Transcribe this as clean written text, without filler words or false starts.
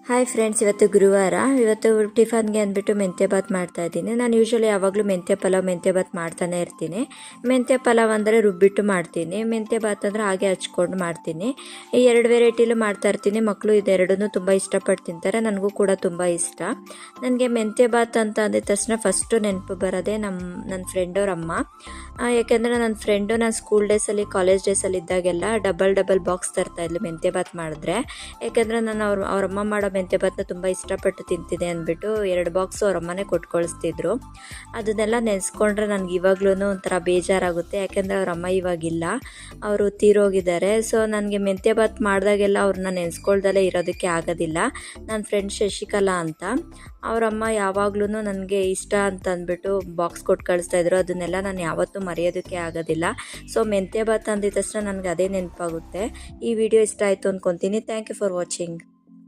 Hi friends, ಇವತ್ತು ಗುರುವಾರ. ಇವತ್ತು ಟಿಫನ್ಗೆ ಅಂದ್ಬಿಟ್ಟು ಮೆಂತ್ಯ ಬಾತ್ ಮಾಡ್ತಾ ಇದ್ದೀನಿ. ನಾನು ಯೂಶ್ವಲಿ ಯಾವಾಗಲೂ ಮೆಂತ್ಯ ಬಾತ್ ಮಾಡ್ತಾನೆ ಇರ್ತೀನಿ. ಮೆಂತ್ಯ ಪಲಾವ್ ಅಂದರೆ ರುಬ್ಬಿಟ್ಟು ಮಾಡ್ತೀನಿ, ಮೆಂತ್ಯ ಬಾತ್ ಅಂದರೆ ಹಾಗೆ ಹಚ್ಕೊಂಡು ಮಾಡ್ತೀನಿ. ಈ ಎರಡು ವೆರೈಟಿಲೂ ಮಾಡ್ತಾ ಇರ್ತೀನಿ. ಮಕ್ಕಳು ಇದೆರಡನ್ನೂ ತುಂಬ ಇಷ್ಟಪಟ್ಟು ತಿಂತಾರೆ, ನನಗೂ ಕೂಡ ತುಂಬ ಇಷ್ಟ. ನನಗೆ ಮೆಂತ್ಯ ಬಾತ್ ಅಂತ ಅಂದಿದ ತಕ್ಷಣ ಫಸ್ಟು ನೆನಪು ಬರೋದೇ ನನ್ನ ಫ್ರೆಂಡ್ ಅವ್ರ ಅಮ್ಮ. ಯಾಕೆಂದರೆ ನನ್ನ ಫ್ರೆಂಡು ನಾನು ಸ್ಕೂಲ್ ಡೇಸಲ್ಲಿ ಕಾಲೇಜ್ ಡೇಸಲ್ಲಿ ಇದ್ದಾಗೆಲ್ಲ ಡಬಲ್ ಬಾಕ್ಸ್ ತರ್ತಾಯಿದ್ಲು ಮೆಂತ್ಯ ಬಾತ್ ಮಾಡಿದ್ರೆ. ಯಾಕೆಂದರೆ ನಾನು ಅವ್ರಮ್ಮ ಮಾಡೋ ಮೆಂತ್ಯ ಬಾತ್ನ ತುಂಬ ಇಷ್ಟಪಟ್ಟು ತಿಂತಿದೆ ಅಂದ್ಬಿಟ್ಟು 2 ಬಾಕ್ಸು ಅವರಮ್ಮನೇ ಕೊಟ್ಟು ಕಳಿಸ್ತಿದ್ರು. ಅದನ್ನೆಲ್ಲ ನೆನೆಸ್ಕೊಂಡ್ರೆ ನನಗೆ ಇವಾಗ್ಲೂ ಒಂಥರ ಬೇಜಾರಾಗುತ್ತೆ. ಯಾಕೆಂದರೆ ಅವರಮ್ಮ ಇವಾಗಿಲ್ಲ, ಅವರು ತೀರೋಗಿದ್ದಾರೆ. ಸೊ ನನಗೆ ಮೆಂತ್ಯ ಬಾತ್ ಮಾಡಿದಾಗೆಲ್ಲ ಅವ್ರನ್ನ ನೆನೆಸ್ಕೊಳ್ದಲ್ಲೇ ಇರೋದಕ್ಕೆ ಆಗೋದಿಲ್ಲ. ನನ್ನ ಫ್ರೆಂಡ್ ಶಶಿಕಲಾ ಅಂತ, ಅವರಮ್ಮ ಯಾವಾಗ್ಲೂ ನನಗೆ ಇಷ್ಟ ಅಂತ ಅಂದ್ಬಿಟ್ಟು ಬಾಕ್ಸ್ ಕೊಟ್ಟು ಕಳಿಸ್ತಾಯಿದ್ರು. ಅದನ್ನೆಲ್ಲ ನಾನು ಯಾವತ್ತೂ ಮರೆಯೋದಕ್ಕೆ ಆಗೋದಿಲ್ಲ. ಸೊ ಮೆಂತ್ಯ ಬಾತ್ ಅಂದಿದ ತಕ್ಷಣ ನನಗೆ ಅದೇ ನೆನಪಾಗುತ್ತೆ. ಈ ವಿಡಿಯೋ ಇಷ್ಟ ಆಯಿತು ಅಂದ್ಕೊತೀನಿ. Thank you for watching.